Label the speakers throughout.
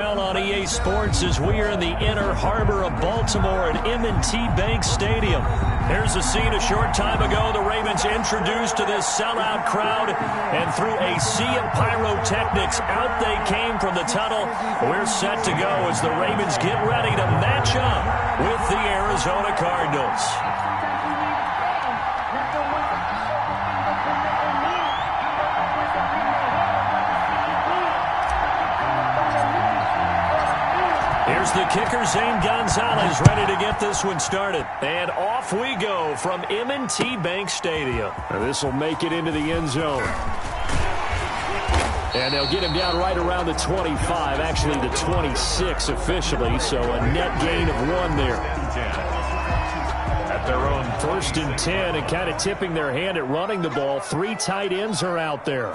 Speaker 1: On EA Sports as we are in the inner harbor of Baltimore at M&T Bank Stadium. Here's a scene a short time ago. The Ravens introduced to this sellout crowd, and through a sea of pyrotechnics, out they came from the tunnel. We're set to go as the Ravens get ready to match up with the Arizona Cardinals. Here's the kicker, Zane Gonzalez, ready to get this one started. And off we go from M&T Bank Stadium. This will make it into the end zone. And they'll get him down right around the 25, actually the 26 officially, so a net gain of 1 there. At their own 1st and 10, and kind of tipping their hand at running the ball. 3 tight ends are out there.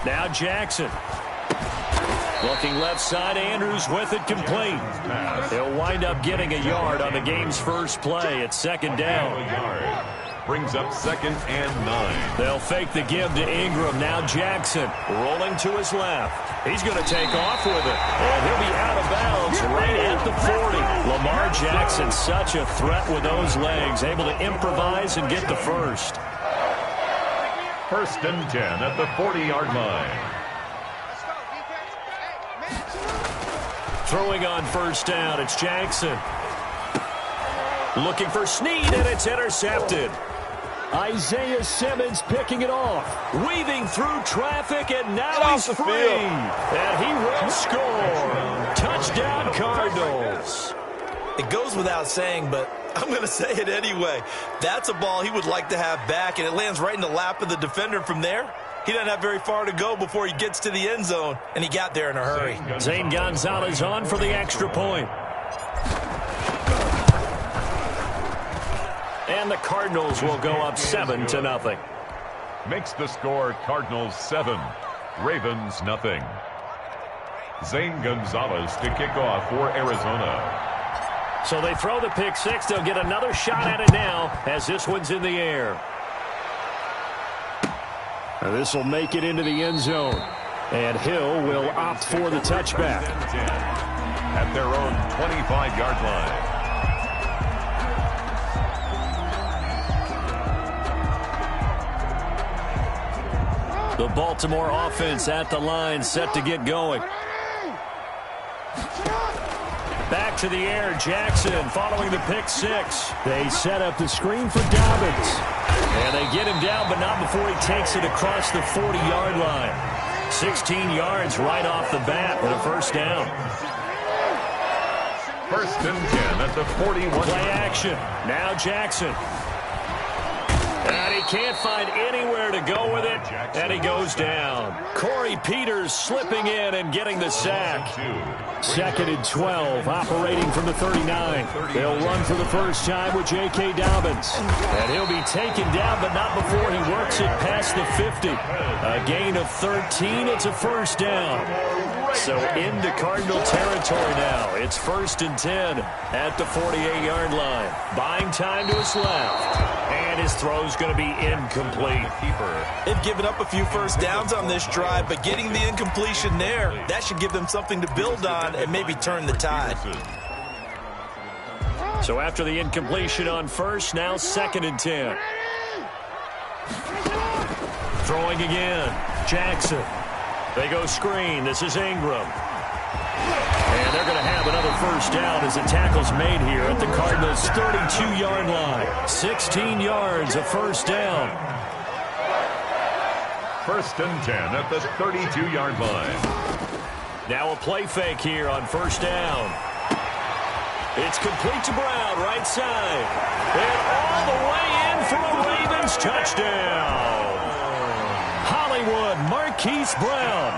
Speaker 1: Now Jackson. Looking left side, Andrews with it complete. He'll wind up getting a yard on the game's first play at 2nd down.
Speaker 2: Brings up 2nd and 9.
Speaker 1: They'll fake the give to Ingram. Now Jackson rolling to his left. He's going to take off with it. And he'll be out of bounds right at the 40. Lamar Jackson, such a threat with those legs. Able to improvise and get the first.
Speaker 2: 1st and 10 at the 40-yard line.
Speaker 1: Throwing on 1st down, it's Jackson. Looking for Snead, and it's intercepted. Isaiah Simmons picking it off. Weaving through traffic, and now he's free. And he will score. Touchdown, Cardinals.
Speaker 3: It goes without saying, but I'm going to say it anyway. That's a ball he would like to have back, and it lands right in the lap of the defender from there. He doesn't have very far to go before he gets to the end zone, and he got there in a hurry.
Speaker 1: Zane Gonzalez on for the extra point. And the Cardinals will go up 7-0.
Speaker 2: Makes the score Cardinals 7, Ravens nothing. Zane Gonzalez to kick off for Arizona.
Speaker 1: So they throw the pick six. They'll get another shot at it now as this one's in the air. This will make it into the end zone. And Hill will opt for the touchback.
Speaker 2: At their own 25-yard
Speaker 1: line. The Baltimore offense at the line, set to get going. Back to the air, Jackson following the pick six. They set up the screen for Dobbins. And they get him down, but not before he takes it across the 40-yard line. 16 yards right off the bat with a 1st down.
Speaker 2: 1st and 10 at the 41.
Speaker 1: Play action. Now Jackson. And he can't find anywhere to go with it, and he goes down. Corey Peters slipping in and getting the sack. 2nd and 12, operating from the 39. They'll run for the first time with J.K. Dobbins. And he'll be taken down, but not before he works it past the 50. A gain of 13, it's a 1st down. So into Cardinal territory now. It's 1st and 10 at the 48-yard line. Buying time to his left. And his throw's going to be incomplete.
Speaker 3: They've given up a few 1st downs on this drive, but getting the incompletion there, that should give them something to build on and maybe turn the tide.
Speaker 1: So after the incompletion on 1st, now 2nd and 10. Throwing again. Jackson. They go screen. This is Ingram. And they're going to have another 1st down as the tackle's made here at the Cardinals' 32-yard line. 16 yards, a 1st down.
Speaker 2: 1st and 10 at the 32-yard line.
Speaker 1: Now a play fake here on 1st down. It's complete to Brown, right side. And all the way in for a Ravens touchdown. Hollywood Marquise Brown.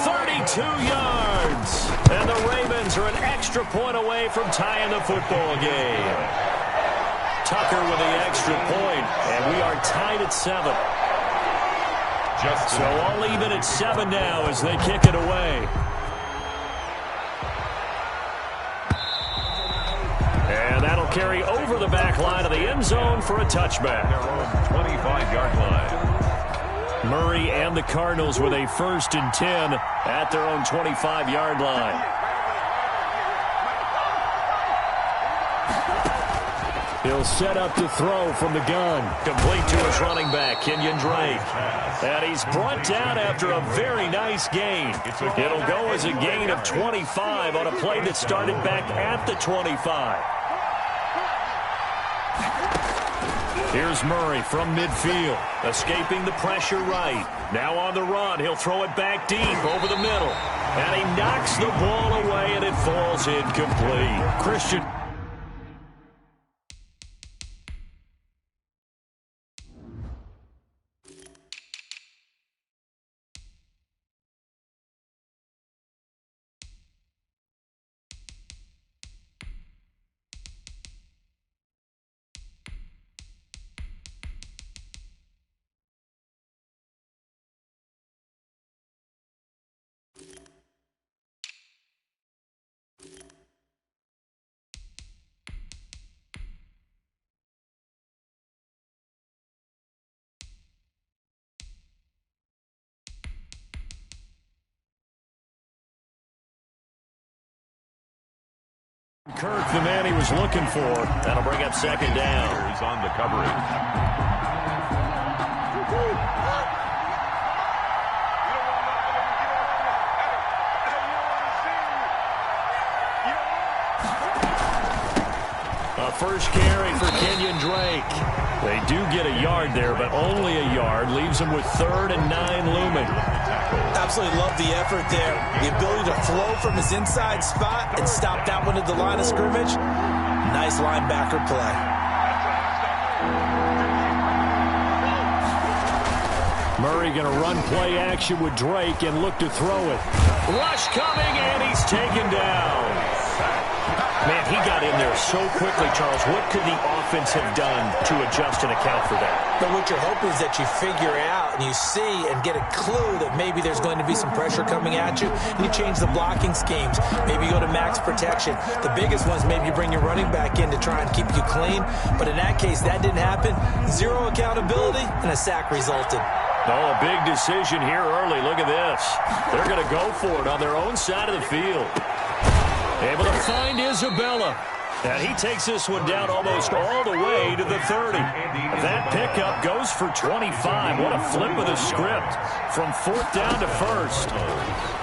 Speaker 1: 32 yards. And the Ravens are an extra point away from tying the football game. Tucker with the extra point, and we are tied at 7. So all even at 7 now as they kick it away. And that'll carry over the back line of the end zone for a touchback.
Speaker 2: 25-yard line.
Speaker 1: Murray and the Cardinals with a 1st and 10 at their own 25-yard line. He'll set up to throw from the gun. Complete to his running back, Kenyon Drake. And he's brought down after a very nice gain. It'll go as a gain of 25 on a play that started back at the 25. Here's Murray from midfield, escaping the pressure right. Now on the run, he'll throw it back deep over the middle. And he knocks the ball away, and it falls incomplete. Christian. Kirk, the man he was looking for. That'll bring up 2nd down.
Speaker 2: He's on the coverage.
Speaker 1: A first carry for Kenyon Drake. They do get a yard there, but only a yard. Leaves them with 3rd and 9 looming.
Speaker 3: Absolutely love the effort there. The ability to flow from his inside spot and stop that one at the line of scrimmage. Nice linebacker play.
Speaker 1: Murray going to run play action with Drake and look to throw it. Rush coming, and he's taken down. Man, he got in there so quickly, Charles. What could the offense have done to adjust and account for that?
Speaker 3: But what you're hoping is that you figure out and you see and get a clue that maybe there's going to be some pressure coming at you, and you change the blocking schemes. Maybe you go to max protection. The biggest ones, maybe you bring your running back in to try and keep you clean. But in that case, that didn't happen. 0 accountability, and a sack resulted.
Speaker 1: Oh, a big decision here early. Look at this. They're going to go for it on their own side of the field. Able to find Isabella. And he takes this one down almost all the way to the 30. That pickup goes for 25. What a flip of the script from 4th down to 1st.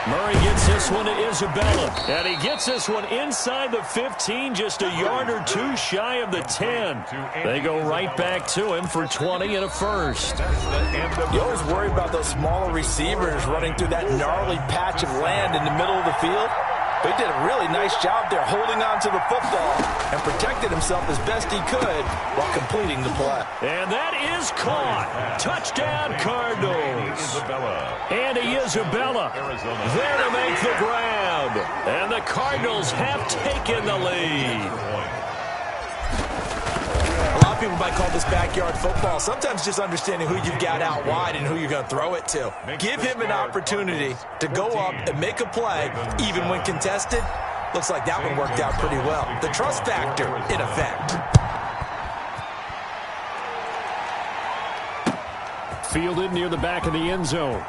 Speaker 1: Murray gets this one to Isabella. And he gets this one inside the 15, just a yard or 2 shy of the 10. They go right back to him for 20 and a 1st.
Speaker 3: You always worry about those smaller receivers running through that gnarly patch of land in the middle of the field. But he did a really nice job there holding on to the football and protected himself as best he could while completing the play.
Speaker 1: And that is caught. Touchdown, Cardinals. Andy Isabella there to make the grab. And the Cardinals have taken the lead.
Speaker 3: A lot of people might call this backyard football. Sometimes just understanding who you've got out wide and who you're going to throw it to. Give him an opportunity to go up and make a play, even when contested. Looks like that one worked out pretty well. The trust factor in effect.
Speaker 1: Fielded near the back of the end zone.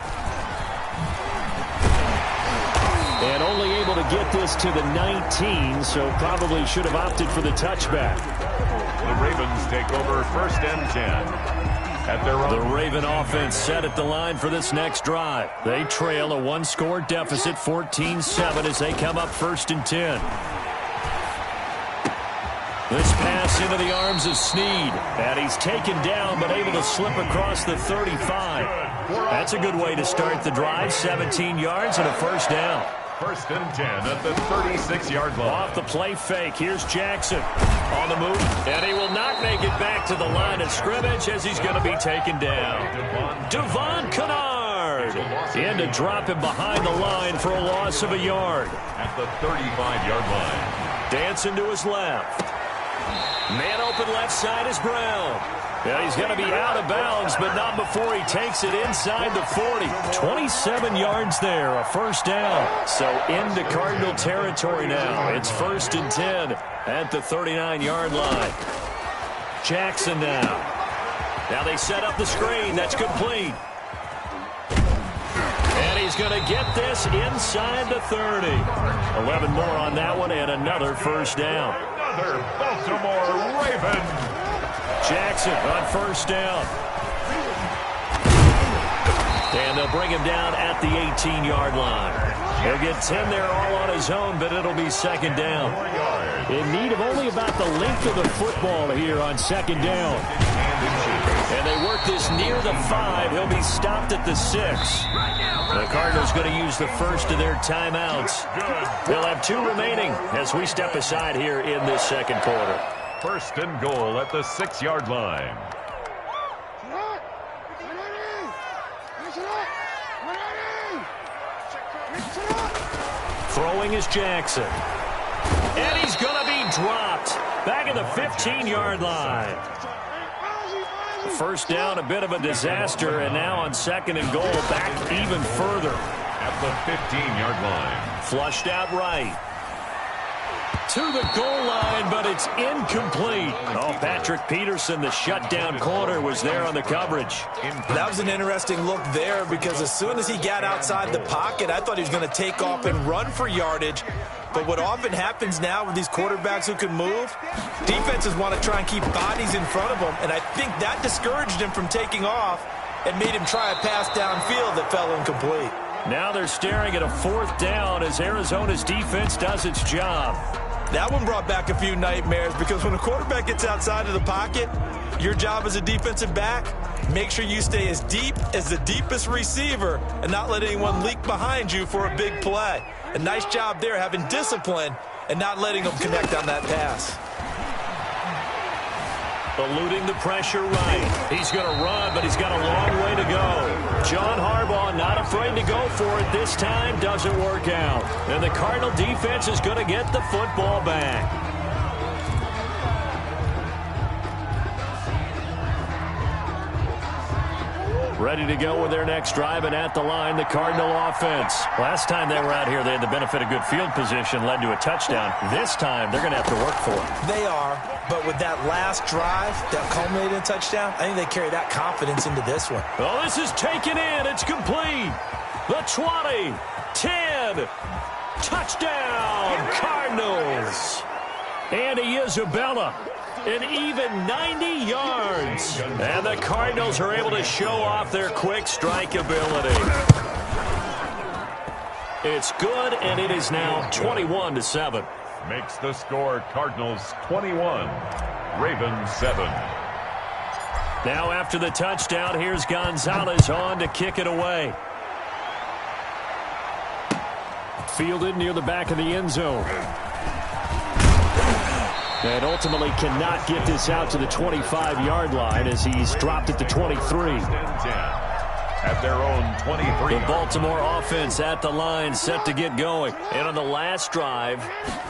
Speaker 1: And only able to get this to the 19, so probably should have opted for the touchback.
Speaker 2: The Ravens take over 1st and 10. At their own.
Speaker 1: The Raven offense set at the line for this next drive. They trail a 1-score deficit, 14-7, as they come up 1st and 10. This pass into the arms of Snead. And he's taken down, but able to slip across the 35. That's a good way to start the drive. 17 yards and a 1st down.
Speaker 2: 1st and 10 at the 36-yard line.
Speaker 1: Off the play fake. Here's Jackson on the move. And he will not make it back to the line of scrimmage as he's going to be taken down. Devon Kennard in to drop him behind the line for a loss of a yard.
Speaker 2: At the 35-yard line.
Speaker 1: Dancing to his left. Man open left side is Brown. Yeah, he's going to be out of bounds, but not before he takes it inside the 40. 27 yards there, a 1st down. So into Cardinal territory now. It's 1st and 10 at the 39-yard line. Jackson now. Now they set up the screen. That's complete. And he's going to get this inside the 30. 11 more on that one and another first down.
Speaker 2: Another Baltimore Raven.
Speaker 1: Jackson on first down. And they'll bring him down at the 18-yard line. He'll get 10 there all on his own, but it'll be second down. In need of only about the length of the football here on second down. And they work this near the 5. He'll be stopped at the 6. The Cardinals going to use the first of their timeouts. They'll have 2 remaining as we step aside here in this second quarter.
Speaker 2: First and goal at the 6-yard line.
Speaker 1: Throwing is Jackson. And he's going to be dropped back at the 15-yard line. First down, a bit of a disaster, and now on second and goal, back even further.
Speaker 2: At the 15-yard line.
Speaker 1: Flushed out right. To the goal line, but it's incomplete. Oh, Patrick Peterson, the shutdown corner, was there on the coverage.
Speaker 3: That was an interesting look there because as soon as he got outside the pocket, I thought he was going to take off and run for yardage. But what often happens now with these quarterbacks who can move, defenses want to try and keep bodies in front of them, and I think that discouraged him from taking off and made him try a pass downfield that fell incomplete.
Speaker 1: Now they're staring at a fourth down as Arizona's defense does its job.
Speaker 3: That one brought back a few nightmares because when a quarterback gets outside of the pocket, your job as a defensive back, make sure you stay as deep as the deepest receiver and not let anyone leak behind you for a big play. A nice job there having discipline and not letting them connect on that pass.
Speaker 1: Eluding the pressure right. He's going to run, but he's got a long way to go. John Harbaugh not afraid to go for it this time. Doesn't work out. And the Cardinal defense is going to get the football back. Ready to go with their next drive, and at the line, the Cardinal offense. Last time they were out here, they had the benefit of good field position, led to a touchdown. This time, they're going to have to work for it.
Speaker 3: They are, but with that last drive that culminated in a touchdown, I think they carry that confidence into this one.
Speaker 1: Oh, this is taken in. It's complete. The 20, 10, touchdown, Cardinals. Andy Isabella. An even 90 yards. And the Cardinals are able to show off their quick strike ability. It's good, and it is now 21-7.
Speaker 2: Makes the score Cardinals 21, Ravens 7.
Speaker 1: Now after the touchdown, here's Gonzalez on to kick it away. Fielded near the back of the end zone. And ultimately cannot get this out to the 25-yard line as he's dropped at the 23.
Speaker 2: At their own 23.
Speaker 1: The Baltimore offense at the line, set to get going. And on the last drive,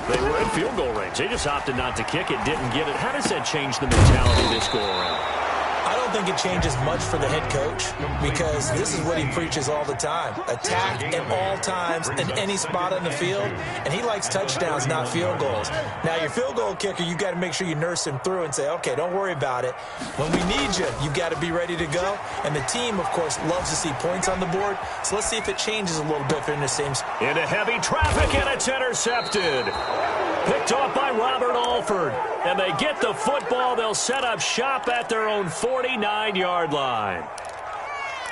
Speaker 1: they were in field goal range. They just opted not to kick it, didn't get it. How does that change the mentality this go-around?
Speaker 3: I don't think it changes much for the head coach because this is what he preaches all the time. Attack at all times in any spot on the field, and he likes touchdowns, not field goals. Now, your field goal kicker, you got to make sure you nurse him through and say, okay, don't worry about it. When we need you, you got to be ready to go. And the team, of course, loves to see points on the board, so let's see if it changes a little bit for in the same spot.
Speaker 1: Into heavy traffic, and it's intercepted. Picked off by Robert Alford. And they get the football. They'll set up shop at their own 49-yard line.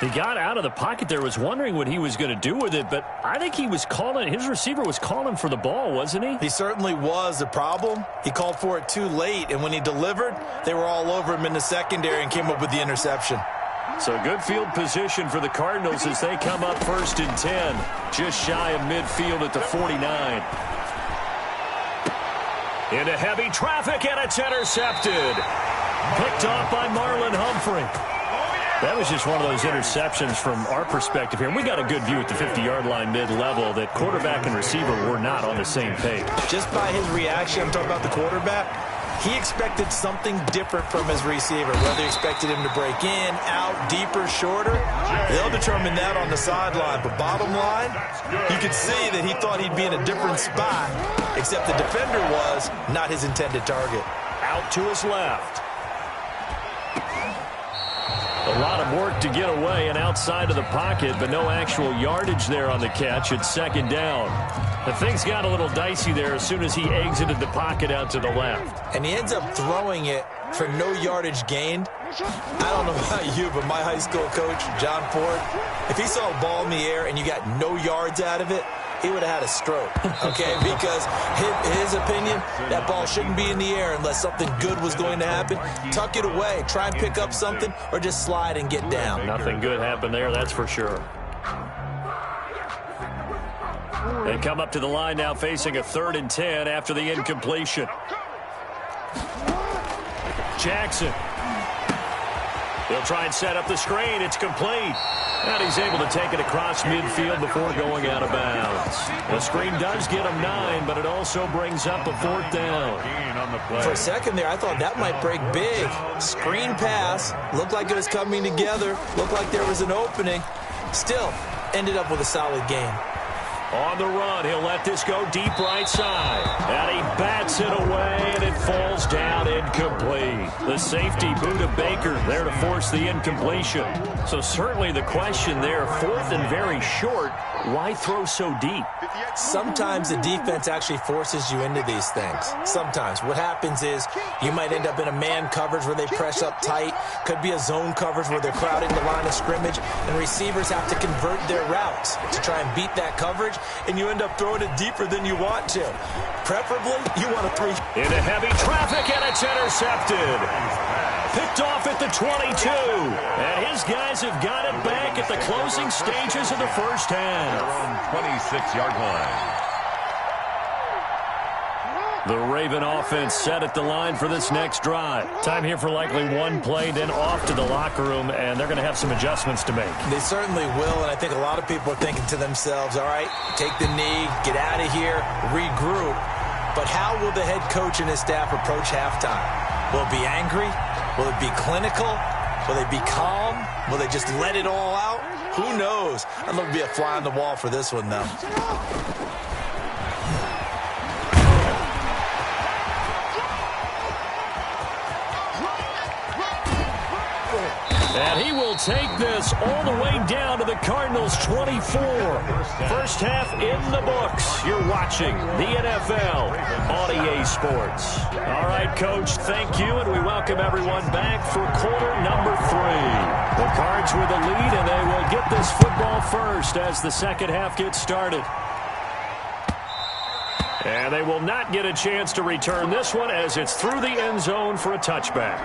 Speaker 1: He got out of the pocket there, was wondering what he was going to do with it, but I think he was calling, his receiver was calling for the ball, wasn't he?
Speaker 3: He certainly was. The problem, he called for it too late, and when he delivered, they were all over him in the secondary and came up with the interception.
Speaker 1: So good field position for the Cardinals as they come up 1st and 10, just shy of midfield at the 49. Into heavy traffic, and it's intercepted. Picked off by Marlon Humphrey. That was just one of those interceptions from our perspective here. We got a good view at the 50-yard line mid-level that quarterback and receiver were not on the same page. Just by his reaction, I'm talking about the quarterback, he expected something different from his receiver. Whether he expected him to break in, out, deeper, shorter, they'll determine that on the sideline. But bottom line, you could see that he thought he'd be in a different spot, except the defender was not his intended target. Out to his left. A lot of work to get away and outside of the pocket, but no actual yardage there on the catch. It's second down. And things got a little dicey there as soon as he exited the pocket out to the left.
Speaker 3: And he ends up throwing it for no yardage gained. I don't know about you, but my high school coach, John Ford, if he saw a ball in the air and you got no yards out of it, he would have had a stroke, okay? Because his opinion, that ball shouldn't be in the air unless something good was going to happen. Tuck it away, try and pick up something, or just slide and get down.
Speaker 1: Nothing good happened there, that's for sure. They come up to the line now facing a 3rd and 10 after the incompletion. Jackson. He'll try and set up the screen. It's complete. And he's able to take it across midfield before going out of bounds. The screen does get him 9, but it also brings up a 4th down.
Speaker 3: For a second there, I thought that might break big. Screen pass. Looked like it was coming together. Looked like there was an opening. Still, ended up with a solid game.
Speaker 1: On the run, he'll let this go deep right side. And he bats it away, and it falls down incomplete. The safety, Buda Baker, there to force the incompletion. So certainly the question there, 4th and very short, why throw so deep?
Speaker 3: Sometimes the defense actually forces you into these things. Sometimes. What happens is you might end up in a man coverage where they press up tight. Could be a zone coverage where they're crowding the line of scrimmage, and receivers have to convert their routes to try and beat that coverage, and you end up throwing it deeper than you want to. Preferably, you want to throw
Speaker 1: into heavy traffic, and it's intercepted. Picked off at the 22. And his guys have got it back at the closing stages of the first half.
Speaker 2: Around 26-yard line.
Speaker 1: The Raven offense set at the line for this next drive. Time here for likely one play, then off to the locker room, and they're going to have some adjustments to make.
Speaker 3: They certainly will, and I think a lot of people are thinking to themselves, all right, take the knee, get out of here, regroup. But how will the head coach and his staff approach halftime? Will it be angry? Will it be clinical? Will they be calm? Will they just let it all out? Who knows? I'd love to be a fly on the wall for this one, though.
Speaker 1: And he will take this all the way down to the Cardinals' 24. First half in the books. You're watching the NFL on EA Sports. All right, Coach, thank you, and we welcome everyone back for quarter number 3. The Cards with the lead, and they will get this football first as the second half gets started. And they will not get a chance to return this one as it's through the end zone for a touchback.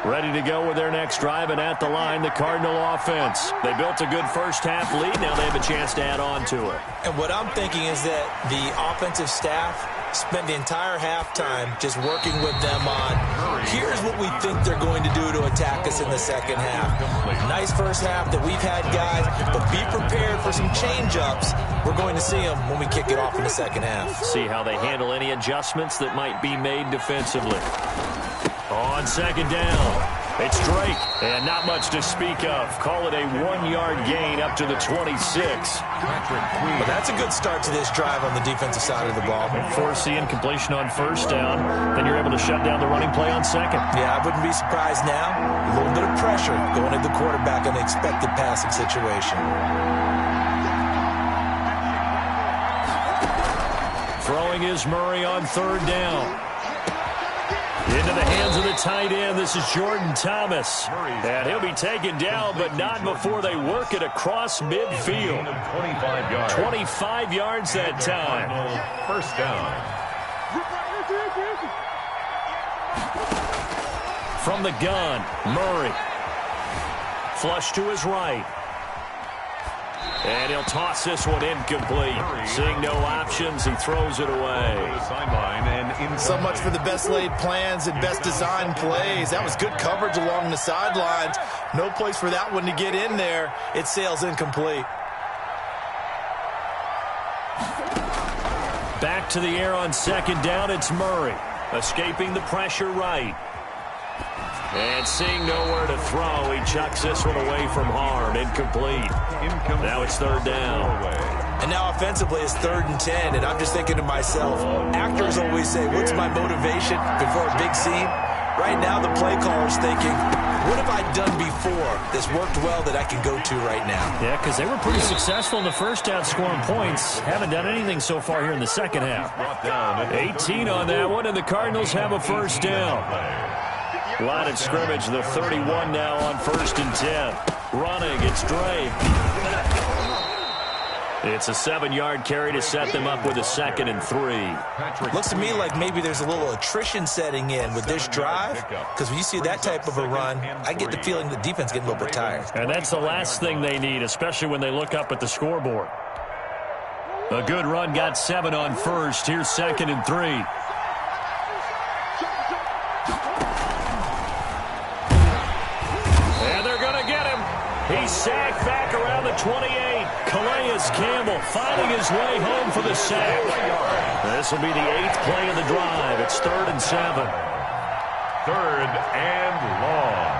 Speaker 1: Ready to go with their next drive, and at the line, the Cardinal offense. They built a good first half lead. Now they have a chance to add on to it.
Speaker 3: And what I'm thinking is that the offensive staff spent the entire halftime just working with them on, here's what we think they're going to do to attack us in the second half. Nice first half that we've had, guys, but be prepared for some change-ups. We're going to see them when we kick it off in the second half.
Speaker 1: See how they handle any adjustments that might be made defensively. On second down, it's Drake, and not much to speak of. Call it a 1-yard gain up to the 26.
Speaker 3: But that's a good start to this drive on the defensive side of the ball.
Speaker 1: Force the incompletion on first down, then you're able to shut down the running play on second.
Speaker 3: Yeah, I wouldn't be surprised now. A little bit of pressure going at the quarterback on the expected passing situation.
Speaker 1: Throwing is Murray on third down. Into the hands of the tight end. This is Jordan Thomas. And he'll be taken down, but not before they work it across midfield.
Speaker 2: 25 yards.
Speaker 1: 25 yards that time.
Speaker 2: First down.
Speaker 1: From the gun, Murray. Flush to his right. And he'll toss this one incomplete. Seeing no options, he throws it away.
Speaker 3: So much for the best laid plans and best designed plays. That was good coverage along the sidelines. No place for that one to get in there. It sails incomplete.
Speaker 1: Back to the air on second down, it's Murray. Escaping the pressure right. And seeing nowhere to throw, he chucks this one away from harm. Incomplete. Now it's third down.
Speaker 3: And now offensively it's 3rd and 10, and I'm just thinking to myself, actors always say, what's my motivation before a big scene? Right now, the play caller's thinking, what have I done before that's worked well that I can go to right now?
Speaker 1: Yeah, because they were pretty successful in the first half scoring points. Haven't done anything so far here in the second half. 18 on that one, and the Cardinals have a first down. Line of scrimmage, the 31 now on 1st and 10. Running, it's Drake. It's a 7-yard carry to set them up with a 2nd and 3.
Speaker 3: Looks to me like maybe there's a little attrition setting in with this drive, because when you see that type of a run, I get the feeling the defense getting a little bit tired.
Speaker 1: And that's the last thing they need, especially when they look up at the scoreboard. A good run got 7 on 1st. Here's 2nd and 3. And they're going to get him. He's sacked back around the 28. Calais Campbell finding his way home for the sack. This will be the 8th play of the drive. It's 3rd and 7.
Speaker 2: 3rd and long.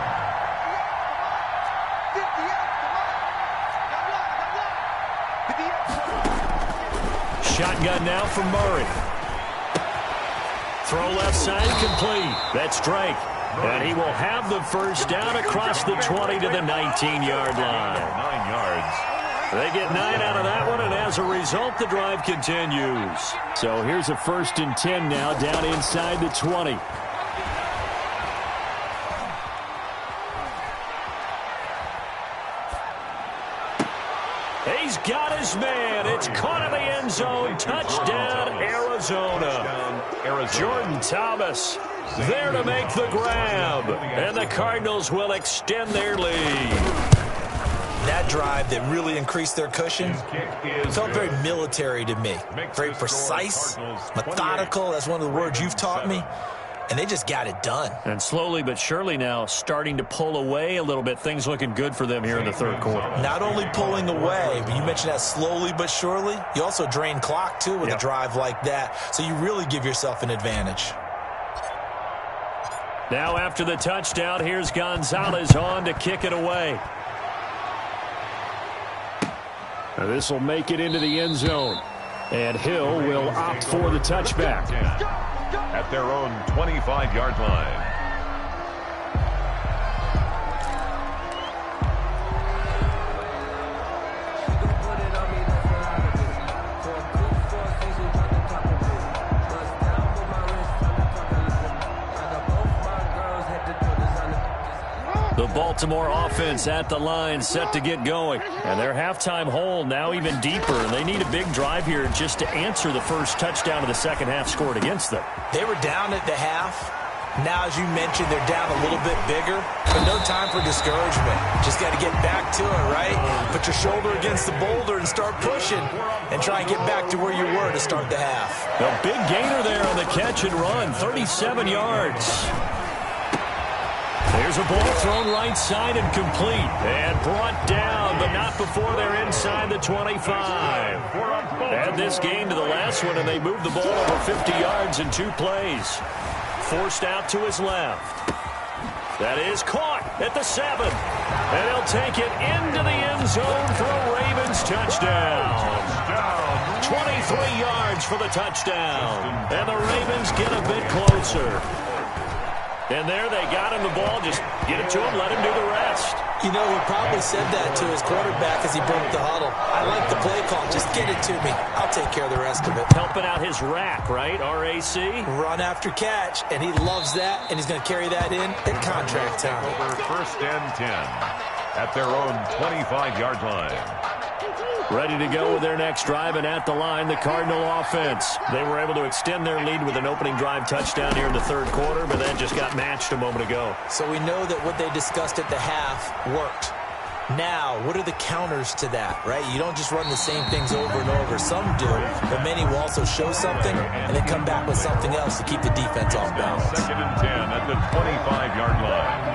Speaker 1: Shotgun now for Murray. Throw left side complete. That's Drake. And he will have the first down across the 20 to the 19-yard line.
Speaker 2: 9 yards.
Speaker 1: They get 9 out of that one, and as a result, the drive continues. So here's a 1st and 10 now down inside the 20. He's got his man. It's caught in the end zone. Touchdown, Arizona. Jordan Thomas there to make the grab. And the Cardinals will extend their lead.
Speaker 3: That drive that really increased their cushion felt very military to me. Very precise, methodical. That's one of the words you've taught me. And they just got it done.
Speaker 1: And slowly but surely now starting to pull away a little bit. Things looking good for them here in the 3rd quarter.
Speaker 3: Not only pulling away, but you mentioned that slowly but surely. You also drain clock, too, with a drive like that. So you really give yourself an advantage.
Speaker 1: Now after the touchdown, here's Gonzalez on to kick it away. This will make it into the end zone. And Hill will opt for the touchback.
Speaker 2: At their own 25-yard line.
Speaker 1: The Baltimore offense at the line, set to get going. And their halftime hole now even deeper. And they need a big drive here just to answer the first touchdown of the second half scored against them.
Speaker 3: They were down at the half. Now, as you mentioned, they're down a little bit bigger. But no time for discouragement. Just got to get back to it, right? Put your shoulder against the boulder and start pushing. And try and get back to where you were to start the half.
Speaker 1: A big gainer there on the catch and run. 37 yards. There's a ball thrown right side and complete. And brought down, but not before they're inside the 25. Add this game to the last one, and they moved the ball over 50 yards in 2 plays. Forced out to his left. That is caught at the 7. And he'll take it into the end zone for a Ravens touchdown. 23 yards for the touchdown. And the Ravens get a bit closer. And there they got him the ball. Just get it to him, let him do the rest.
Speaker 3: You know, he probably said that to his quarterback as he broke the huddle. I like the play call. Just get it to me. I'll take care of the rest of it.
Speaker 1: Helping out his rack, right? RAC?
Speaker 3: Run after catch, and he loves that, and he's going to carry that in at contract time.
Speaker 2: Over 1st and 10 at their own 25-yard line.
Speaker 1: Ready to go with their next drive, and at the line, the Cardinal offense. They were able to extend their lead with an opening drive touchdown here in the 3rd quarter, but then just got matched a moment ago.
Speaker 3: So we know that what they discussed at the half worked. Now, what are the counters to that, right? You don't just run the same things over and over. Some do, but many will also show something and then come back with something else to keep the defense off balance.
Speaker 2: 2nd and 10 at the 25-yard line.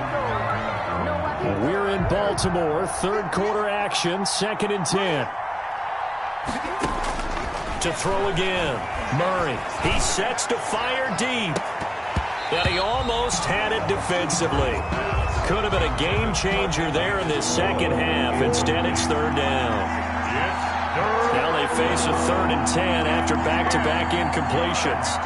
Speaker 1: We're in Baltimore. 3rd quarter action, 2nd and 10. To throw again. Murray. He sets to fire deep. And he almost had it defensively. Could have been a game changer there in this second half. Instead, it's 3rd down. Now they face a 3rd and 10 after back-to-back incompletions.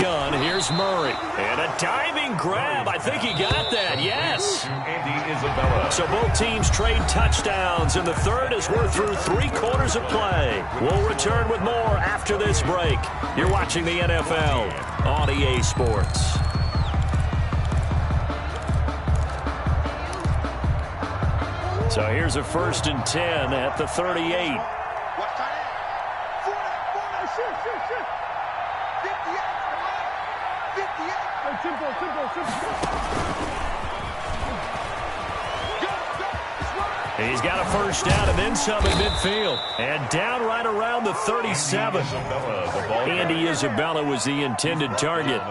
Speaker 1: gun. Here's Murray. And a diving grab. I think he got that. Yes. So both teams trade touchdowns in the third as we're through 3 quarters of play. We'll return with more after this break. You're watching the NFL on EA Sports. So here's a 1st and 10 at the 38. He's got a first down and then some in midfield. And down right around the 37. Andy Isabella was the intended target.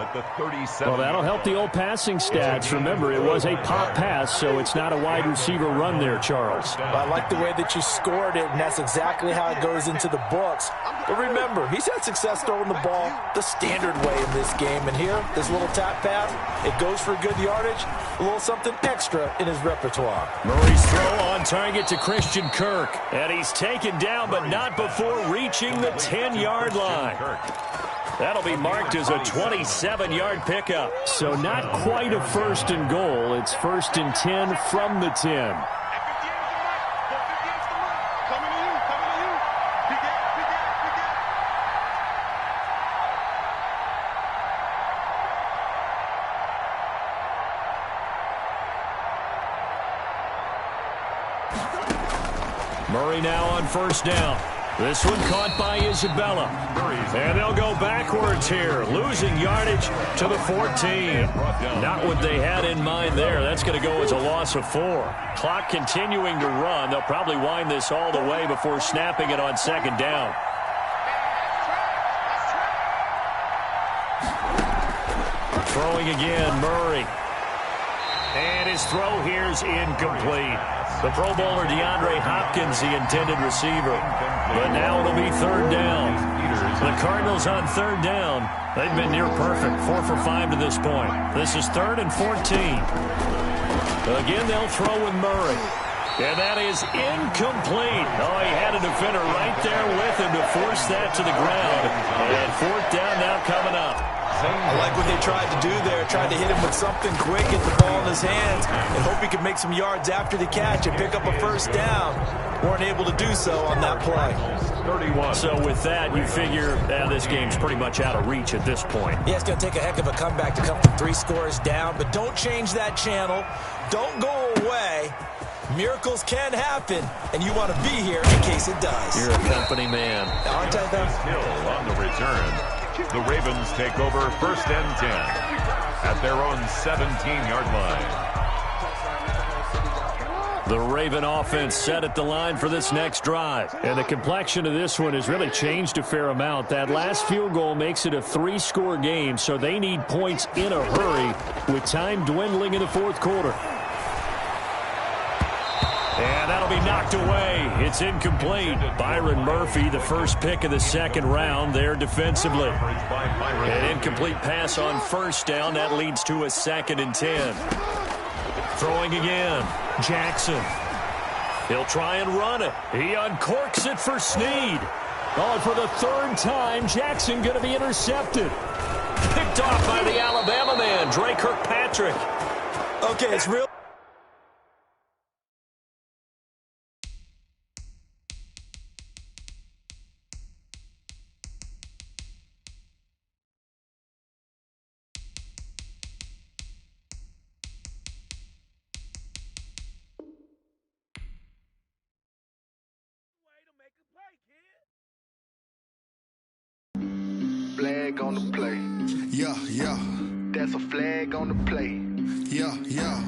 Speaker 1: Well, that'll help the old passing stats. Remember, it was a pop pass, so it's not a wide receiver run there, Charles.
Speaker 3: Well, I like the way that you scored it, and that's exactly how it goes into the books. But remember, he's had success throwing the ball the standard way in this game. And here, this little tap pass, it goes for good yardage, a little something extra in his repertoire.
Speaker 1: Murray's throw on target to Christian Kirk. And he's taken down, but not before reaching the 10-yard line. That'll be marked as a 27-yard pickup.
Speaker 4: So not quite a 1st and goal. It's 1st and 10 from the 10.
Speaker 1: Murray now on 1st down. This one caught by Isabella. And they'll go backwards here, losing yardage to the 14. Not what they had in mind there. That's going to go as a loss of 4. Clock continuing to run. They'll probably wind this all the way before snapping it on 2nd down. Throwing again, Murray. And his throw here's incomplete. The Pro Bowler DeAndre Hopkins, the intended receiver. But now it'll be 3rd down. The Cardinals on 3rd down. They've been near perfect, 4 for 5 to this point. This is 3rd and 14. Again, they'll throw with Murray. And that is incomplete. Oh, he had a defender right there with him to force that to the ground. And 4th down now coming up.
Speaker 3: I like what they tried to do there. Tried to hit him with something quick, get the ball in his hands, and hope he could make some yards after the catch and pick up a 1st down. Weren't able to do so on that play.
Speaker 2: 31.
Speaker 1: So with that, you figure this game's pretty much out of reach at this point.
Speaker 3: Yeah, it's going to take a heck of a comeback to come from 3 scores down, but don't change that channel. Don't go away. Miracles can happen, and you want to be here in case it does.
Speaker 1: You're a company man.
Speaker 3: Aren't I, though?
Speaker 2: Hill on the return. The Ravens take over 1st and 10 at their own 17-yard line.
Speaker 1: The Raven offense set at the line for this next drive.
Speaker 4: And the complexion of this one has really changed a fair amount. That last field goal makes it a 3-score game, so they need points in a hurry with time dwindling in the 4th quarter.
Speaker 1: And that'll be knocked away. It's incomplete. Byron Murphy, the first pick of the 2nd round there defensively. An incomplete pass on 1st down. That leads to a 2nd and 10. Throwing again. Jackson. He'll try and run it. He uncorks it for Snead.
Speaker 4: Oh, and for the 3rd time, Jackson going to be intercepted.
Speaker 1: Picked off by the Alabama man, Dre Kirkpatrick.
Speaker 3: Okay, it's real.
Speaker 5: Flag on the play.
Speaker 6: Yeah, yeah.
Speaker 5: That's a flag on the play.
Speaker 6: Yeah, yeah.